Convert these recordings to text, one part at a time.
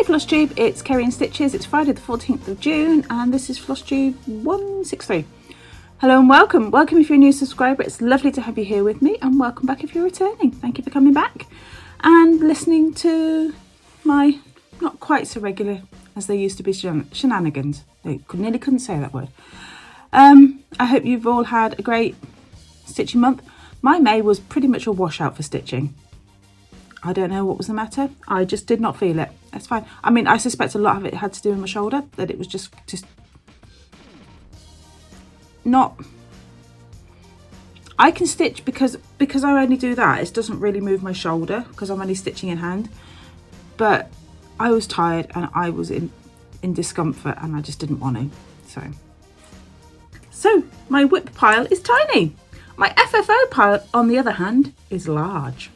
Floss Tube, it's Kerry and Stitches. It's Friday the 14th of June and this is Floss Tube 163. Hello and welcome. Welcome if you're a new subscriber. It's lovely to have you here with me, and welcome back if you're returning. Thank you for coming back and listening to my not quite so regular as they used to be shenanigans. I nearly couldn't say that word. I hope you've all had a great stitching month. My May was pretty much a washout for stitching. I don't know what was the matter. I just did not feel it. That's fine. I mean, I suspect a lot of it had to do with my shoulder, that it was just not. I can stitch because I only do that. It doesn't really move my shoulder because I'm only stitching in hand. But I was tired and I was in discomfort and I just didn't want to. So my whip pile is tiny. My FFO pile, on the other hand, is large.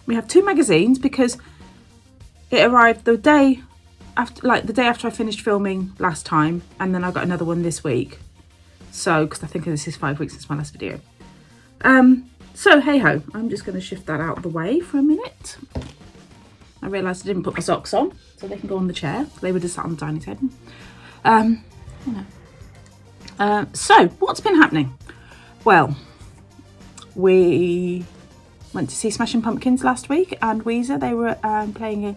We have two magazines because it arrived the day after, I finished filming last time, and then I got another one this week. So, because I think this is 5 weeks since my last video. So hey ho, I'm just going to shift that out of the way for a minute. I realised I didn't put my socks on, so they can go on the chair. They were just sat on the dining table. So what's been happening? Well, we went to see Smashing Pumpkins last week, and Weezer, they were playing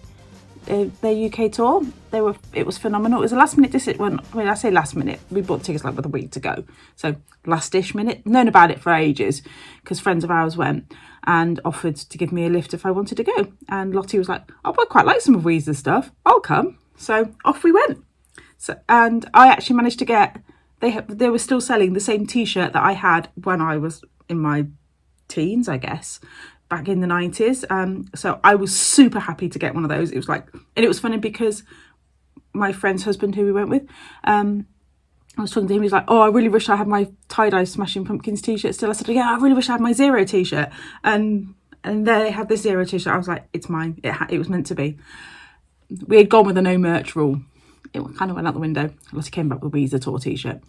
their UK tour. It was phenomenal. It was a last minute decision. When I say last minute, we bought tickets like with a week to go, so last-ish minute. Known about it for ages because friends of ours went and offered to give me a lift if I wanted to go, and Lottie was like, oh, I quite like some of Weezer's stuff, I'll come. So off we went. So, and I actually managed to get, they were still selling the same t-shirt that I had when I was in my teens, I guess, back in the 90s. So I was super happy to get one of those. It was like, and it was funny because my friend's husband, who we went with, I was talking to him, he was like, oh, I really wish I had my tie-dye Smashing Pumpkins t-shirt still. I said, yeah, I really wish I had my Zero t-shirt. And they had this Zero t-shirt. I was like, it's mine. It was meant to be. We had gone with the no merch rule. It kind of went out the window. Lottie came back with a Weezer tour t-shirt.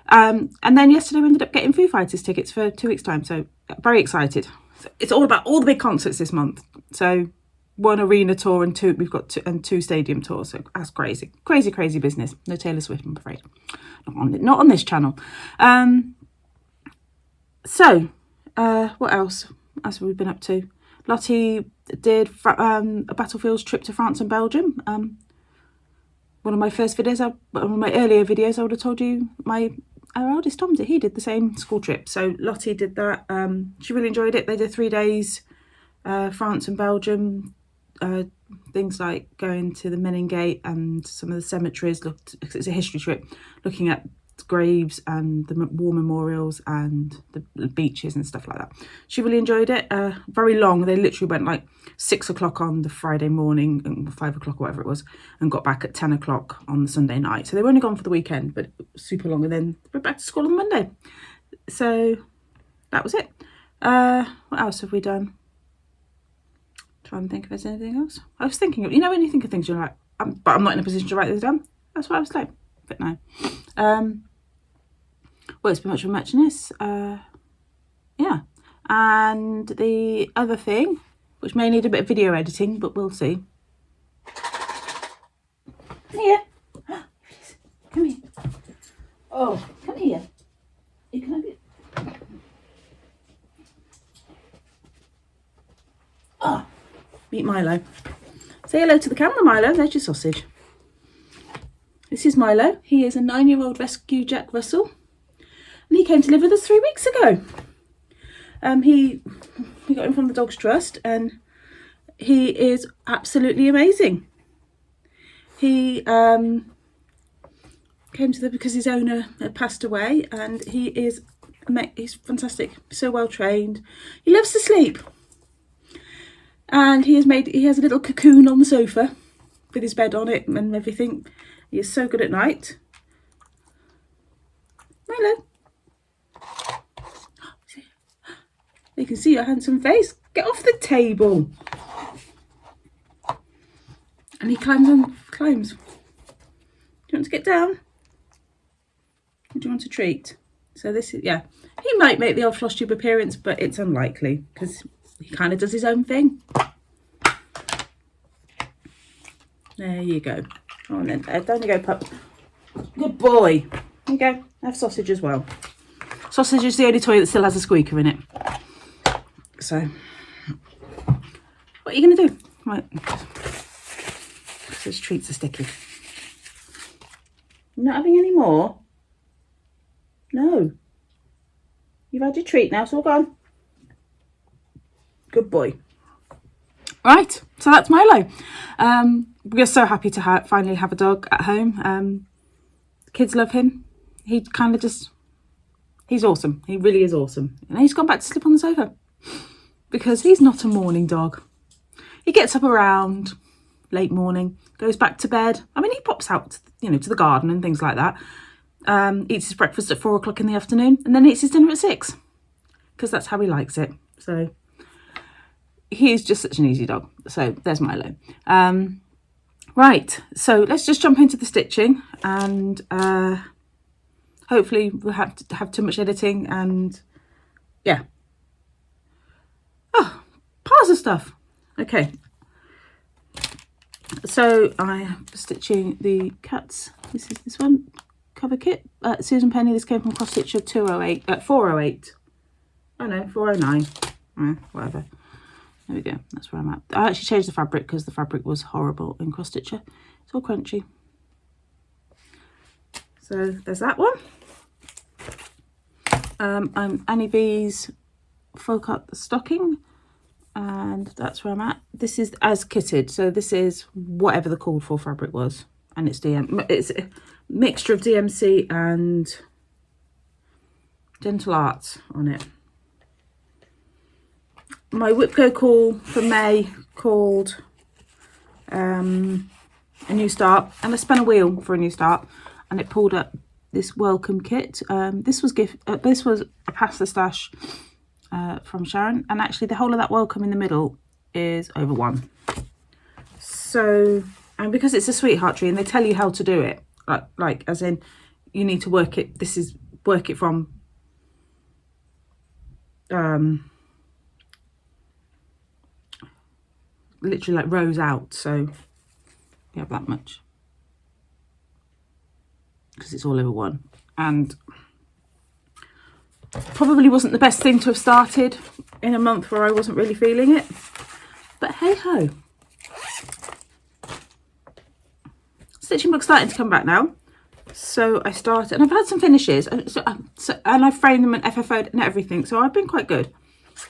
And then yesterday we ended up getting Foo Fighters tickets for 2 weeks' time. So very excited. So it's all about all the big concerts this month. So one arena tour and two stadium tours. So that's crazy, crazy, crazy business. No Taylor Swift, I'm afraid. Not on this channel. So what else have we been up to? Lottie did a Battlefields trip to France and Belgium. One of my first videos, one of my earlier videos, I would have told you our eldest Tom he did the same school trip. So Lottie did that. She really enjoyed it. They did 3 days, France and Belgium. Things like going to the Menin Gate and some of the cemeteries. It's a history trip, looking at graves and the war memorials and the beaches and stuff like that. She really enjoyed it. Very long. They literally went like 6 o'clock on the Friday morning and 5 o'clock, whatever it was, and got back at 10 o'clock on the Sunday night. So they were only gone for the weekend, but it was super long, and then we're back to school on Monday. So that was it. What else have we done? Trying to think if there's anything else. I was thinking of, when you think of things, you're like, but I'm not in a position to write this down. That's what I was like. But no. Well, it's been much of a muchness. Yeah. And the other thing, which may need a bit of video editing, but we'll see. Come here. Come here. Oh, come here. You can have it. Oh, meet Milo. Say hello to the camera, Milo. There's your sausage. This is Milo. He is a 9-year-old rescue Jack Russell. And he came to live with us 3 weeks ago. We got him from the Dogs Trust, and he is absolutely amazing. He came to them because his owner had passed away, and he's fantastic, so well trained. He loves to sleep, and he has a little cocoon on the sofa with his bed on it and everything. He is so good at night. Milo. You can see your handsome face. Get off the table. And he climbs. Do you want to get down? Or do you want a treat? So this is, yeah. He might make the odd floss tube appearance, but it's unlikely because he kind of does his own thing. There you go. Oh, and then down you go, pup. Good boy. There you go. Have sausage as well. Sausage is the only toy that still has a squeaker in it. So, what are you going to do? Right. Those treats are sticky. You're not having any more? No. You've had your treat now, it's all gone. Good boy. Right, so that's Milo. We're so happy to finally have a dog at home. The kids love him. He kind of just, he's awesome. He really is awesome. And he's gone back to sleep on the sofa because he's not a morning dog. He gets up around late morning, goes back to bed. I mean, he pops out, you know, to the garden and things like that. Eats his breakfast at 4 o'clock in the afternoon and then eats his dinner at 6 because that's how he likes it. So he's just such an easy dog. So there's Milo. Right, so let's just jump into the stitching and hopefully we'll have to have too much editing and yeah. Oh, piles of stuff. Okay. So I am stitching the cats. This is this one cover kit. Susan Penny. This came from Cross Stitcher 208, 408. Oh no, 409. Whatever. There we go. That's where I'm at. I actually changed the fabric because the fabric was horrible in Cross Stitcher. It's all crunchy. So there's that one. I'm Annie B's full cut stocking. And that's where I'm at. This is as kitted, so this is whatever the called for fabric was, and it's it's a mixture of DMC and Gentle Arts on it. My Whip Go call for May called a new start, and I spun a wheel for a new start, and it pulled up this welcome kit. This was a pasta stash. From Sharon, and actually the whole of that welcome in the middle is over 1. So, and because it's a sweetheart tree and they tell you how to do it, like as in you need to work it, this is work it from literally like rows out, so you have that much because it's all over 1. And probably wasn't the best thing to have started in a month where I wasn't really feeling it, but hey ho. Stitching book's starting to come back now, so I started, and I've had some finishes, and I've framed them and FFO'd and everything, so I've been quite good.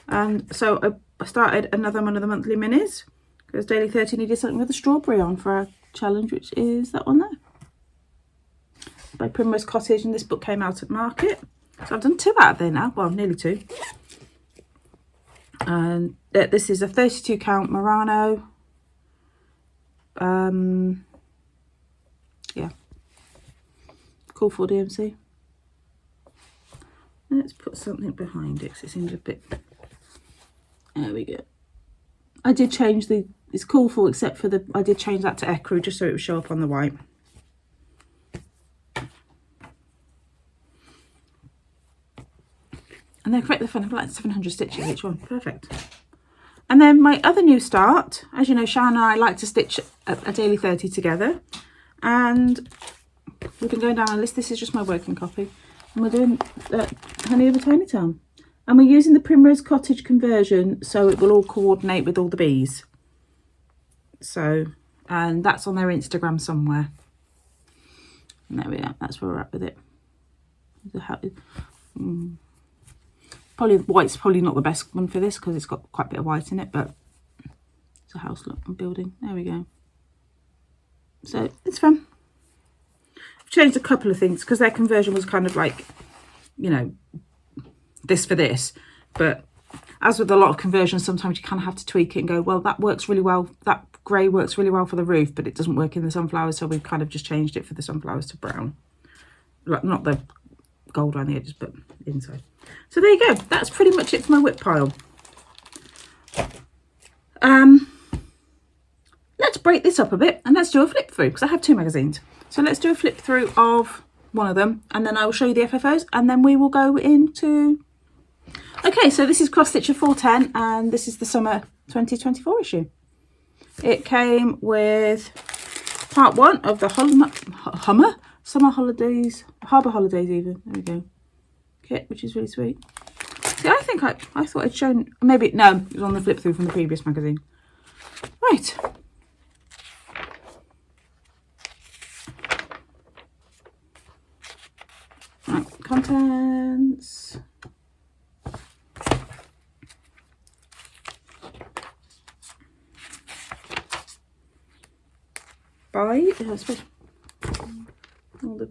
And so I started another one of the monthly minis because Daily 30 needed something with a strawberry on for our challenge, which is that one there by Primrose Cottage, and this book came out at market. So I've done 2 out of there now, well, nearly 2. And this is a 32 count Murano. Yeah. Call for DMC. Let's put something behind it because it seems a bit... There we go. I did change it's call for except for I did change that to ecru just so it would show up on the white. And they're correct, they're like 700 stitches each one. Perfect. And then my other new start, as you know, Sharon and I like to stitch a daily 30 together. And we've been going down a list. This is just my working copy. And we're doing Honey Over Tiny Town. And we're using the Primrose Cottage conversion so it will all coordinate with all the bees. So, and that's on their Instagram somewhere. And there we are. That's where we're at with it. Probably white's probably not the best one for this because it's got quite a bit of white in it, but it's a house look I'm building. There we go. So it's fun. I've changed a couple of things because their conversion was kind of like, you know, this for this. But as with a lot of conversions, sometimes you kind of have to tweak it and go, well, that works really well. That grey works really well for the roof, but it doesn't work in the sunflowers. So we've kind of just changed it for the sunflowers to brown. Like, not the gold around the edges, but inside. So there you go. That's pretty much it for my whip pile. Let's break this up a bit and let's do a flip through because I have 2 magazines. So let's do a flip through of one of them and then I will show you the FFOs and then we will go into... Okay, so this is Cross Stitcher 410 and this is the summer 2024 issue. It came with part 1 of the summer holidays, harbour holidays even. There we go. Kit, which is really sweet. See, I think I thought I'd shown, maybe, no, it was on the flip through from the previous magazine. Right. Right, contents. Buy, all the,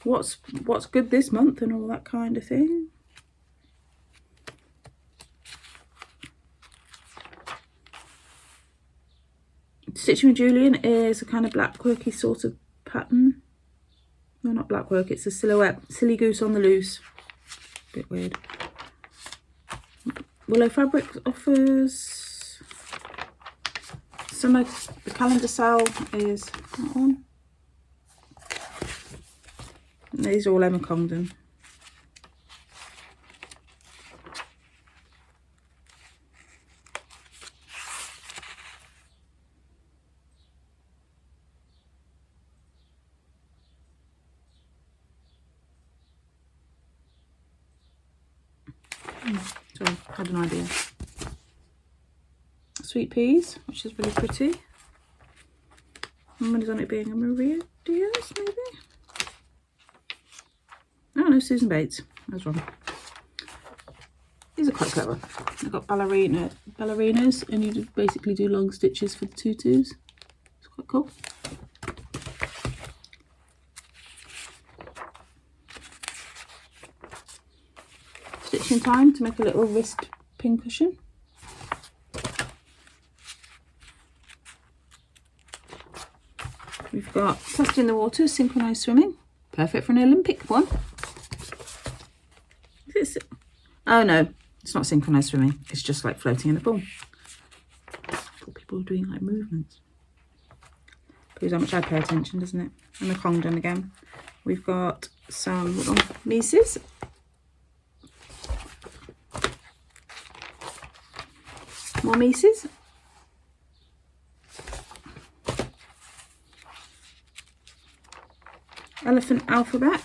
what's good this month and all that kind of thing. Stitching with Julian is a kind of blackworky sort of pattern. No, not blackwork, it's a silhouette. Silly Goose on the Loose. Bit weird. Willow Fabric offers summer. The calendar sale is that one. And these are all Emma Congdon. So I had an idea. Sweet Peas, which is really pretty. And when is on it being a Maria Diaz, maybe? Oh no, Susan Bates. I was wrong. These are quite clever. They've got ballerinas, and you basically do long stitches for the tutus. It's quite cool. Stitching time to make a little wrist pincushion. We've got Testing the Water, Synchronised Swimming. Perfect for an Olympic one. Oh no, it's not synchronised swimming. It's just like floating in the pool. I thought people were doing like movements. Proves how much I pay attention, doesn't it? And the Congdon again. We've got some little Mises. More Mises. Elephant Alphabet.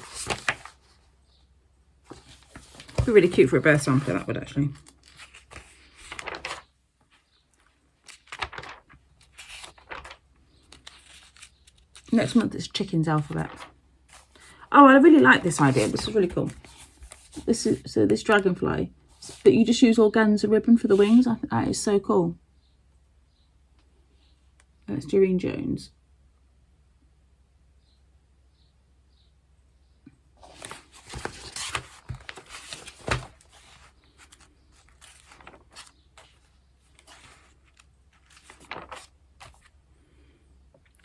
Be really cute for a birth sampler, that would actually. Next month it's Chicken's Alphabet. Oh, I really like this idea. This is really cool. This is so this dragonfly, but you just use organza ribbon for the wings. I think that is so cool. That's Doreen Jones.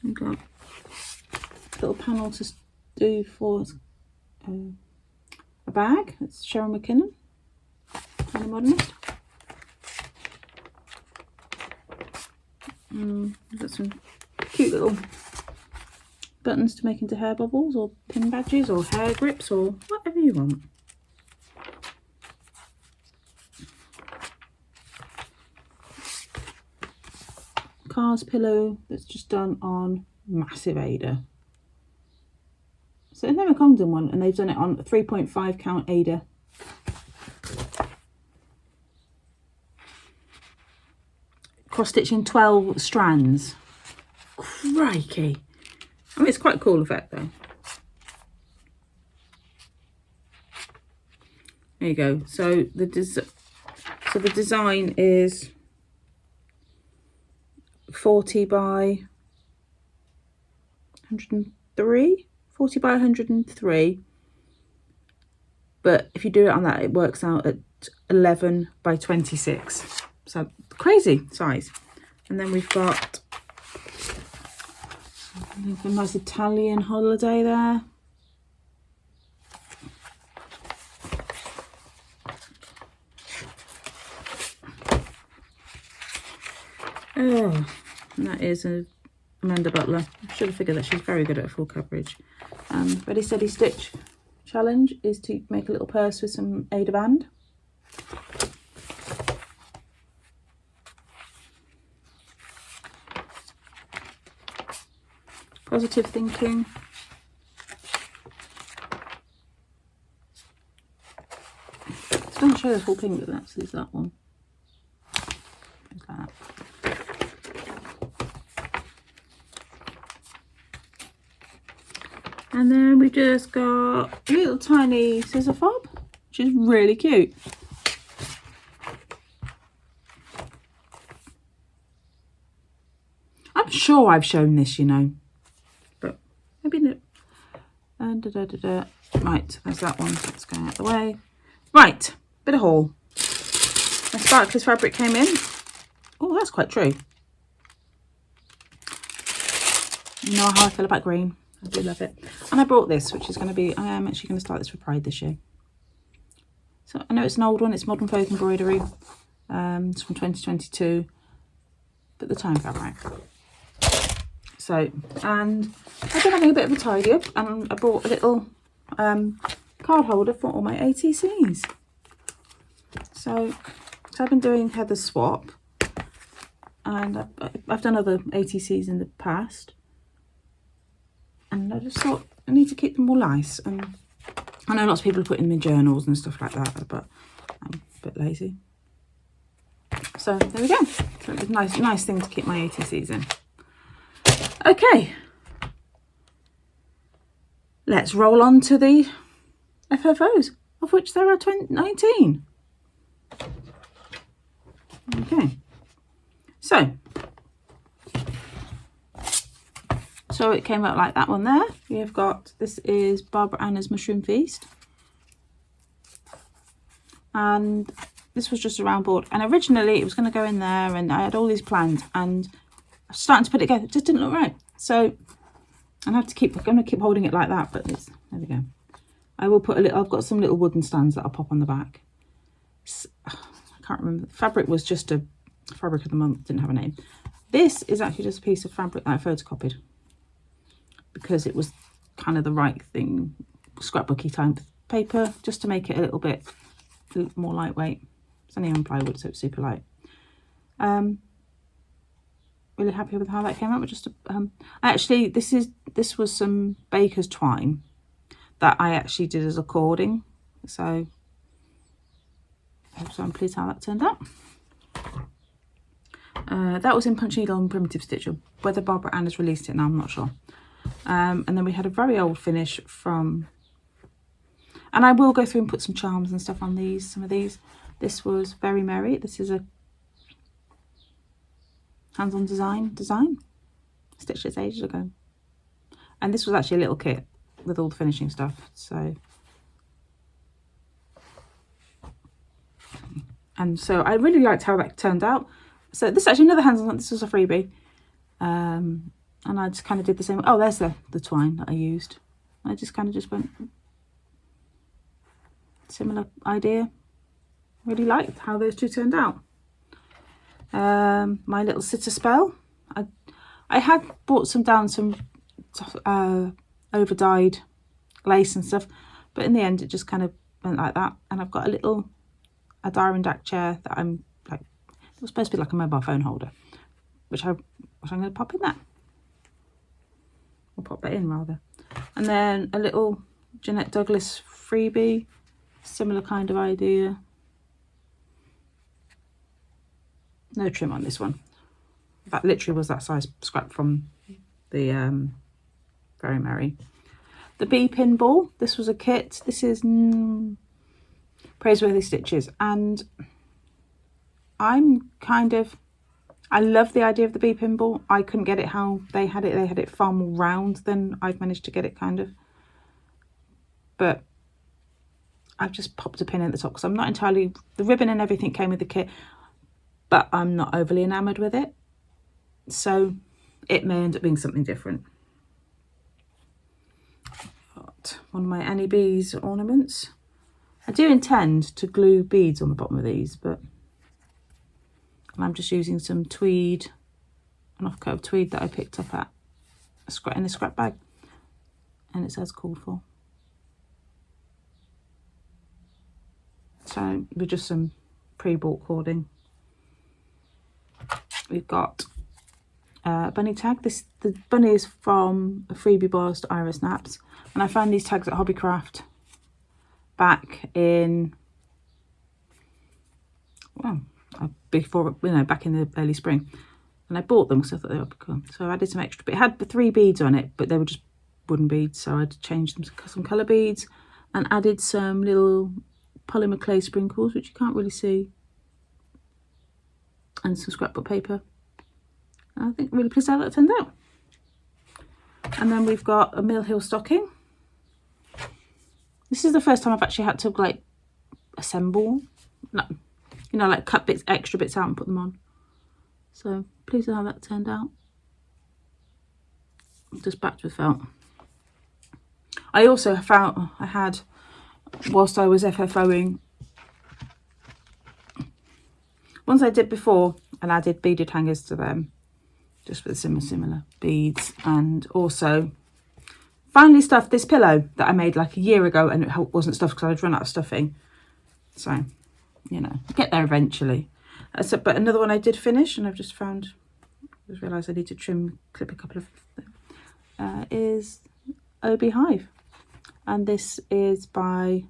We've got a little panel to do for a bag. It's Cheryl McKinnon, Tiny Modernist. We've got some cute little buttons to make into hair bubbles or pin badges or hair grips or whatever you want. Cars pillow that's just done on massive Ada. So they've a Congdon one and they've done it on 3.5 count Ada. Cross stitching 12 strands. Crikey. I mean, it's quite a cool effect though. There you go. So the design is 40 by 103, 40 by 103, but if you do it on that it works out at 11 by 26, so crazy size. And then we've got a nice Italian holiday there. Oh, and that is Amanda Butler. I should have figured that she's very good at full coverage. Ready Steady Stitch challenge is to make a little purse with some Ada band. Positive thinking. It doesn't show the whole thing, but that's that one. Like that. And then we just got a little tiny scissor fob, which is really cute. I'm sure I've shown this, you know, but maybe not. Right, there's that one, so it's going out the way. Right, bit of haul. My Sparklies fabric came in. Oh, that's quite true. You know how I feel about green. I do love it. And I brought this, which is going to be, I am actually going to start this for Pride this year. So I know it's an old one, it's Modern Folk Embroidery. It's from 2022, but the time felt right. So, and I've been having a bit of a tidy up, and I bought a little card holder for all my ATCs. So I've been doing Heather's swap, and I've done other ATCs in the past, and I just thought I need to keep them all nice. And I know lots of people are putting them in journals and stuff like that, but I'm a bit lazy. So there we go. So it's a nice thing to keep my ATCs in. Okay, let's roll on to the FFOs, of which there are 19. Okay, so it came out like that one there. We have got, this is Barbara Anna's Mushroom Feast, and this was just a round board, and originally it was going to go in there, and I had all these plans, and I was starting to put it together, it just didn't look right. So I'm going to keep holding it like that, but it's, there we go. I will put a little, I've got some little wooden stands that I'll pop on the back. I can't remember, the fabric was just a fabric of the month, didn't have a name. This is actually just a piece of fabric that I photocopied because it was kind of the right thing, scrapbooky type paper, just to make it a little bit more lightweight. It's only on plywood, so it's super light. Really happy with how that came out. But just actually, this was some baker's twine that I actually did as a cording, so I'm pleased how that turned out. That was in Punch Needle and Primitive Stitch. Whether Barbara Ann has released it now, I'm not sure. And then we had a very old finish from, and I will go through and put some charms and stuff on these. Some of these. This was Very Merry. This is a hands-on design stitched this ages ago, and this was actually a little kit with all the finishing stuff. So, and so I really liked how that turned out. So this is actually another hands-on, this was a freebie, and I just kind of did the same. Oh, there's the twine that I used. I just kind of just went similar idea. Really liked how those two turned out. My little sitter spell, I had bought some over dyed lace and stuff, but in the end it just kind of went like that. And I've got a Diary and Dec chair that I'm like, it was supposed to be like a mobile phone holder, which I'm going to pop in there. I'll pop that in rather. And then a little Jeanette Douglas freebie, similar kind of idea. No trim on this one. That literally was that size scrap from the Very Merry. The bee pin ball. This was a kit. This is Praiseworthy Stitches, and I'm kind of, I love the idea of the bee pin ball. I couldn't get it how they had it. They had it far more round than I've managed to get it, kind of. But I've just popped a pin at the top because I'm not entirely, the ribbon and everything came with the kit, but I'm not overly enamoured with it. So it may end up being something different. Got one of my Annie Bees ornaments. I do intend to glue beads on the bottom of these, but I'm just using some tweed, an offcut of tweed that I picked up at in a scrap bag, and it's as called for. So with just some pre-bought cording. We've got bunny tag. The bunny is from a freebie borsed Iris Naps, and I found these tags at Hobbycraft back in before, you know, back in the early spring, and I bought them because I thought they would be cool. So I added some extra, but it had the 3 beads on it, but they were just wooden beads, so I had to change them to some colour beads, and added some little polymer clay sprinkles, which you can't really see, and some scrapbook paper. I think I'm really pleased how that turned out. And then we've got a Mill Hill stocking. This is the first time I've actually had to like assemble, no, you know, like cut bits, extra bits out and put them on. So pleased with how that turned out. Just backed with felt. I also found I had, whilst I was FFOing, ones I did before, and added beaded hangers to them, just with similar beads, and also finally stuffed this pillow that I made like a year ago, and it wasn't stuffed because I'd run out of stuffing. So, you know, get there eventually. But another one I did finish, and I've just realised I need to clip a couple of them, is OB Hive. And this is by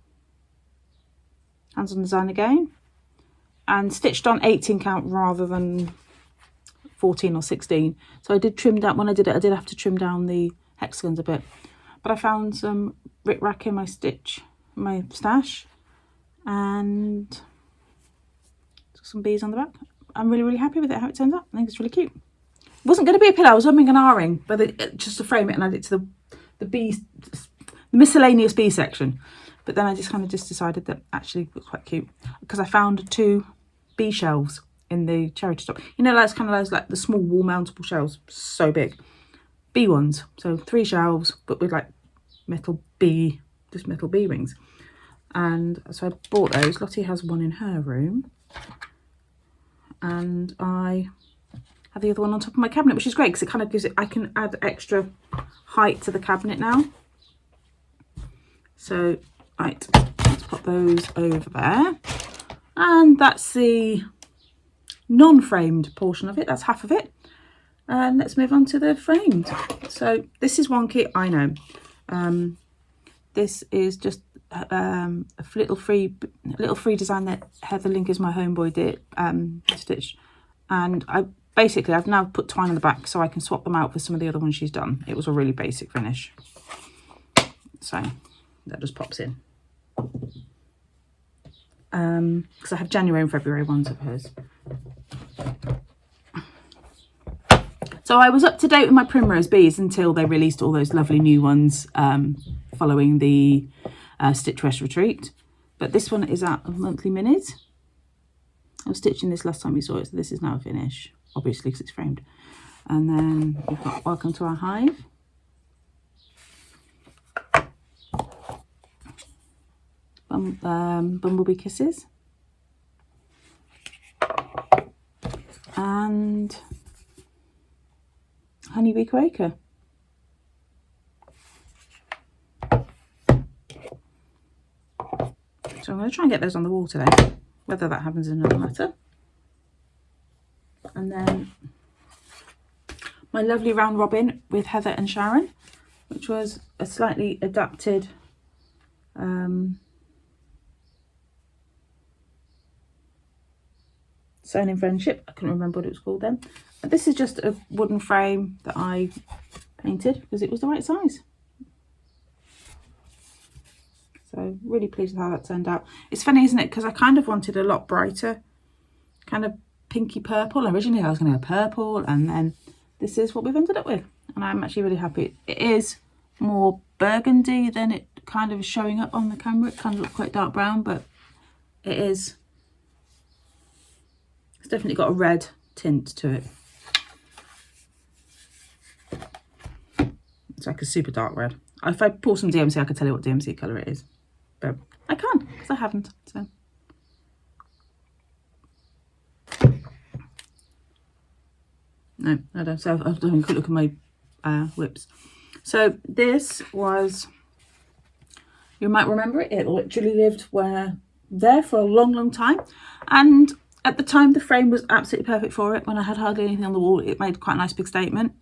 Hands on Design again, and stitched on 18 count rather than 14 or 16. So I did trim down, when I did it, I did have to trim down the hexagons a bit. But I found some rickrack in my stash, and some bees on the back. I'm really happy with it, how it turns out. I think it's really cute. It wasn't going to be a pillow, I was umming and ahhing, but just to frame it and add it to the miscellaneous bee section. But then I just kind of decided that actually it was quite cute, because I found 2 bee shelves in the charity shop. You know, that's kind of those like the small wall mountable shelves, so big. Bee ones, so 3 shelves, but with like metal bee rings. And so I bought those. Lottie has one in her room, and I have the other one on top of my cabinet, which is great because it kind of gives it, I can add extra height to the cabinet now. So right, let's pop those over there, and that's the non-framed portion of it. That's half of it. And let's move on to the framed. So this is one kit, I know. This is just a little free design that Heather Link is my homeboy did stitched, and I've now put twine on the back so I can swap them out with some of the other ones she's done. It was a really basic finish, so that just pops in. Because I have January and February ones of hers. So I was up to date with my Primrose bees until they released all those lovely new ones following the Stitch West retreat. But this one is at Monthly Minis. I was stitching this last time you saw it, so this is now a finish, obviously because it's framed. And then we've got Welcome to Our Hive. Bumblebee Kisses. And Honeybee Quaker. So I'm going to try and get those on the wall today. Whether that happens is another matter. And then my lovely round robin with Heather and Sharon, which was a slightly adapted Sewn in Friendship. I couldn't remember what it was called then. But this is just a wooden frame that I painted because it was the right size. So really pleased with how that turned out. It's funny, isn't it? Because I kind of wanted a lot brighter, kind of pinky purple. Originally I was going to go purple, and then this is what we've ended up with. And I'm actually really happy. It is more burgundy than it kind of is showing up on the camera. It kind of looks quite dark brown, but it is. It's definitely got a red tint to it. It's like a super dark red. If I pour some DMC, I could tell you what DMC colour it is. But I can't, because I haven't. So no, I don't. So I've done a quick look at my whips. So this was, you might remember it. It literally lived there for a long time, and At the time, the frame was absolutely perfect for it. When I had hardly anything on the wall, it made quite a nice big statement.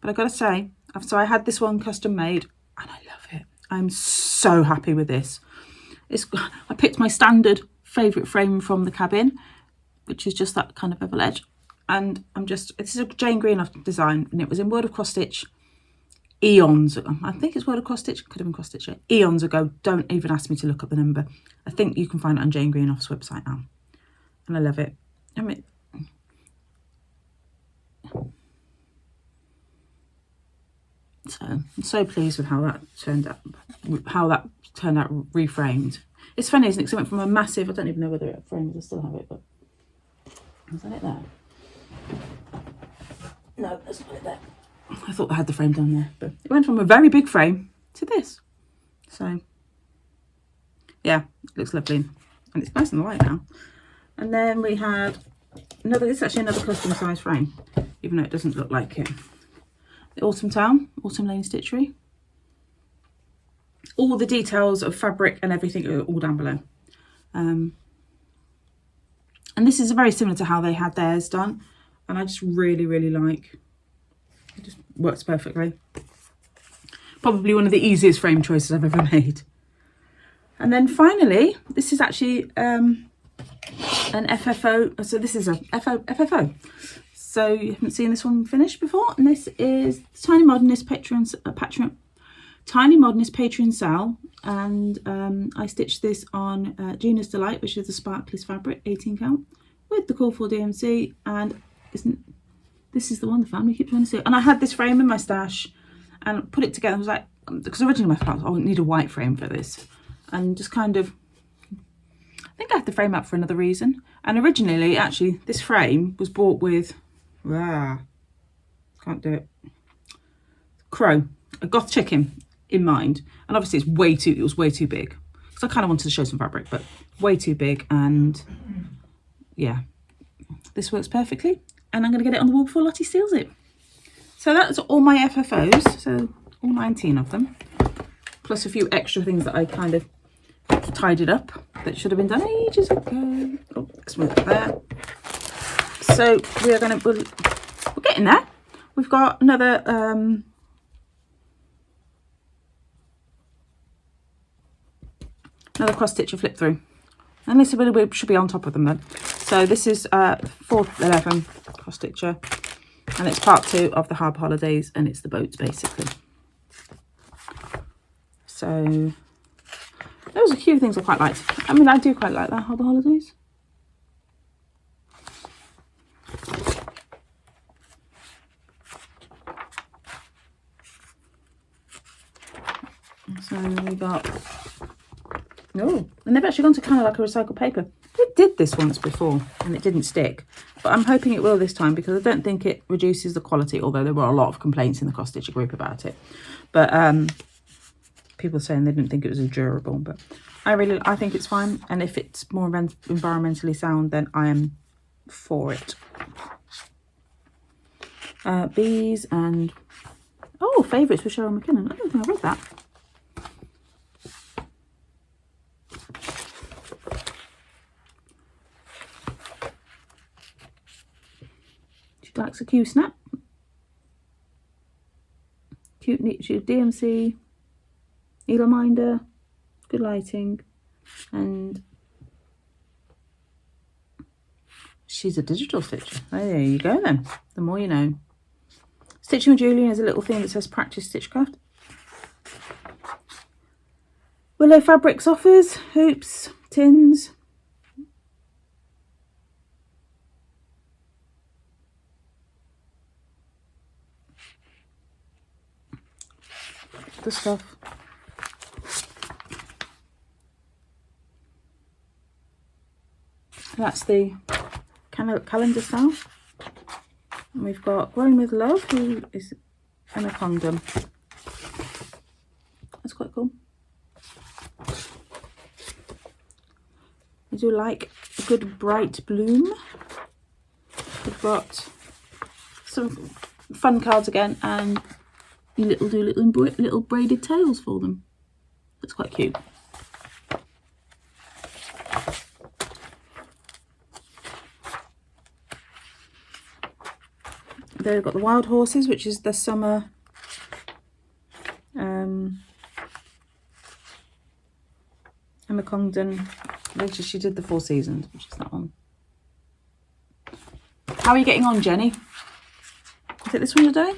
But I've got to say, so I had this one custom made and I love it. I'm so happy with this. I picked my standard favourite frame from the cabin, which is just that kind of bevel edge. And this is a Jane Greenoff design, and it was in World of Cross Stitch eons ago. I think it's World of Cross Stitch, could have been Cross Stitch eons ago. Don't even ask me to look up the number. I think you can find it on Jane Greenoff's website now. And I love it. I mean, so I'm so pleased with how that turned out reframed. It's funny, isn't it? Because it went from a massive, I don't even know whether it frames, I still have it, but is that it there? No, that's not it there. I thought I had the frame down there, but it went from a very big frame to this. So yeah, it looks lovely, and it's nice and light now. And then we had another, this is actually another custom size frame, even though it doesn't look like it. The Towne, Autumn Lane Stitchery. All the details of fabric and everything are all down below. And this is very similar to how they had theirs done. And I just really, really like, it just works perfectly. Probably one of the easiest frame choices I've ever made. And then finally, this is actually an FFO. So this is a FFO. So you haven't seen this one finished before. And this is Tiny Modernist Tiny Modernist Patreon Sal. And I stitched this on Gina's Delight, which is the Sparklies fabric, 18 count, with the call for DMC. And this is the one the family keeps wanting to see. And I had this frame in my stash and put it together. I was like, because originally my plan was, I need a white frame for this. And just kind of, I think I had the frame up for another reason. And originally, actually, this frame was bought with, can't do it, crow, a goth chicken in mind. And obviously it was way too big. Because I kind of wanted to show some fabric, but way too big. And yeah, this works perfectly. And I'm going to get it on the wall before Lottie steals it. So that's all my FFOs. So all 19 of them. Plus a few extra things that I kind of tidied up that should have been done ages ago. Oh, let's move it there. So we're getting there. We've got another cross stitch to flip through, and this should be on top of them then. So this is 411 cross stitcher, and it's part 2 of the Harbour Holidays, and it's the boats basically. So there was a few things I quite liked. I mean, I do quite like that Harbour Holidays. So we got, oh, and they've actually gone to kind of like a recycled paper. They did this once before and it didn't stick, but I'm hoping it will this time because I don't think it reduces the quality, although there were a lot of complaints in the cross stitcher group about it. But people saying they didn't think it was as durable, but I think it's fine. And if it's more environmentally sound, then I am for it. Bees and, oh, favourites with Cheryl McKinnon. I don't think I read that. She likes a Q snap. Cute DMC, Ela Minder, good lighting, and she's a digital stitcher. Oh, there you go then. The more you know. Stitching with Julian is a little thing that says practice stitchcraft. Willow Fabrics offers hoops, tins. The stuff. That's the calendar style. And we've got Growing with Love, who is Emma Condom. That's quite cool. I do like a good bright bloom. We've got some fun cards again, and you little braided tails for them. That's quite cute. they've got the Wild Horses, which is the summer Emma Congdon. Later she did the 4 Seasons, which is that one. How are you getting on, Jenny? Is it this one today?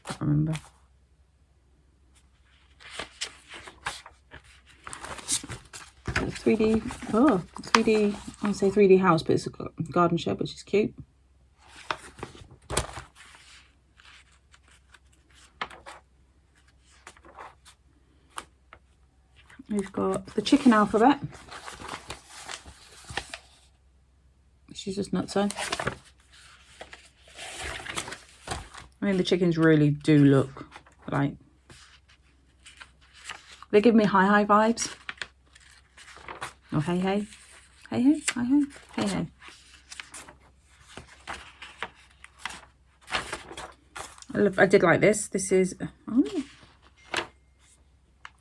I can't remember. It's 3D, 3D, I would say 3D house, but it's a garden shed, which is cute. We've got the chicken alphabet. She's just nutso. I mean, the chickens really do look like, they give me hi vibes. Oh, hey, hey. Hey, hey, hi, hey, hey, hey. I did like this. This is,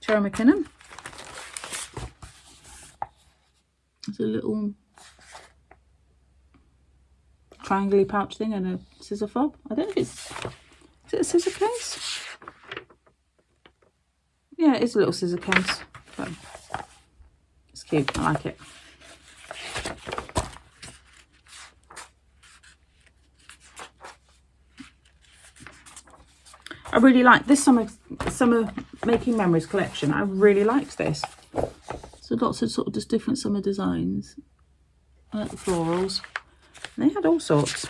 Cheryl McKinnon. It's a little triangle pouch thing and a scissor fob. I don't know if it's, is it a scissor case? Yeah, it is a little scissor case. But it's cute, I like it. I really like this summer Making Memories collection. I really liked this. So lots of sort of just different summer designs. I like the florals. And they had all sorts.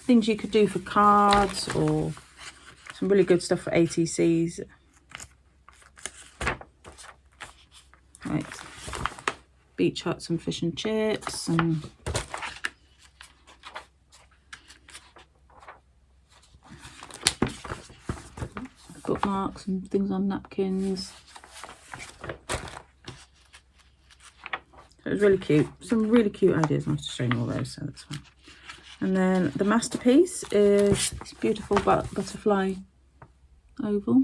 Things you could do for cards, or some really good stuff for ATCs. Right. Beach huts and fish and chips and bookmarks and things on napkins. It was really cute. Some really cute ideas. I'm just showing you all those, so that's fine. And then the masterpiece is this beautiful butterfly oval.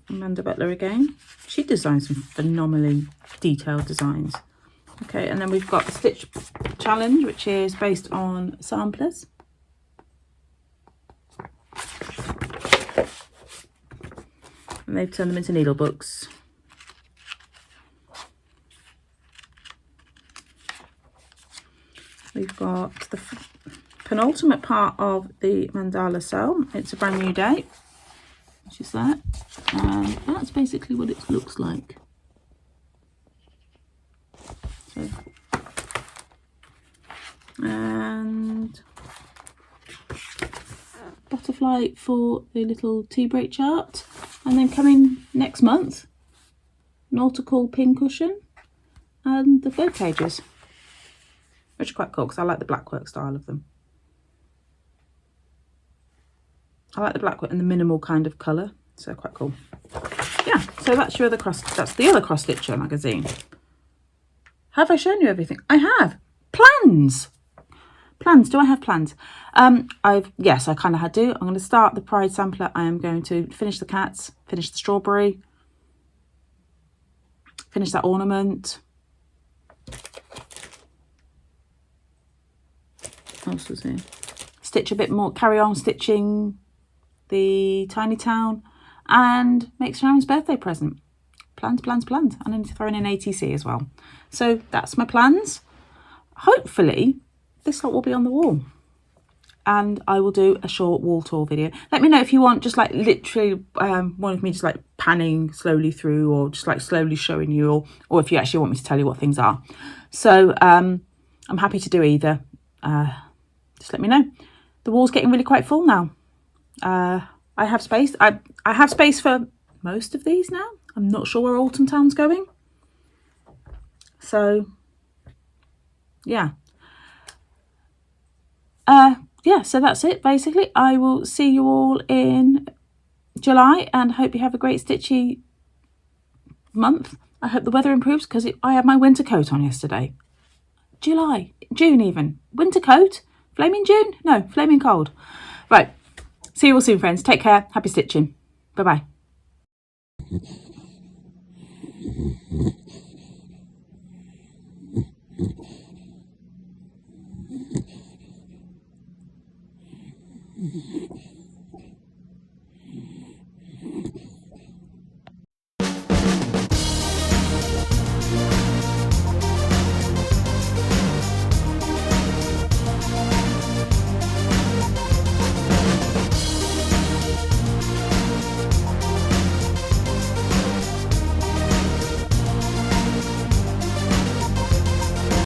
Amanda Butler again. She designs some phenomenally detailed designs. Okay, and then we've got the Stitch Challenge, which is based on samplers. And they've turned them into needle books. We've got the penultimate part of the mandala cell. It's a brand new day, which is that. And that's basically what it looks like. So, and butterfly for the little tea break chart. And then coming next month, nautical pincushion and the flow pages, which are quite cool because I like the Blackwork style of them. I like the Blackwork and the minimal kind of colour, so quite cool. Yeah, so that's your other that's the other cross stitcher magazine. Have I shown you everything? I have. Plans. Plans. Do I have plans? Yes, I kind of had to. I'm going to start the Pride sampler. I am going to finish the cats, finish the strawberry, finish that ornament. What else was here? Stitch a bit more, carry on stitching the Tiny Towne and make Sharon's birthday present. Plans, plans, plans. And then throw in an ATC as well. So that's my plans. Hopefully this lot will be on the wall and I will do a short wall tour video. Let me know if you want just like literally one of me just like panning slowly through, or just like slowly showing you, or if you actually want me to tell you what things are. So I'm happy to do either. Just let me know. The wall's getting really quite full now. I have space. I have space for most of these now. I'm not sure where Autumn Towne's going. So yeah. Yeah, so that's it basically. I will see you all in July and hope you have a great stitchy month. I hope the weather improves because I had my winter coat on yesterday. June even. Winter coat? Flaming June? No, flaming cold. Right. See you all soon, friends. Take care. Happy stitching. Bye-bye.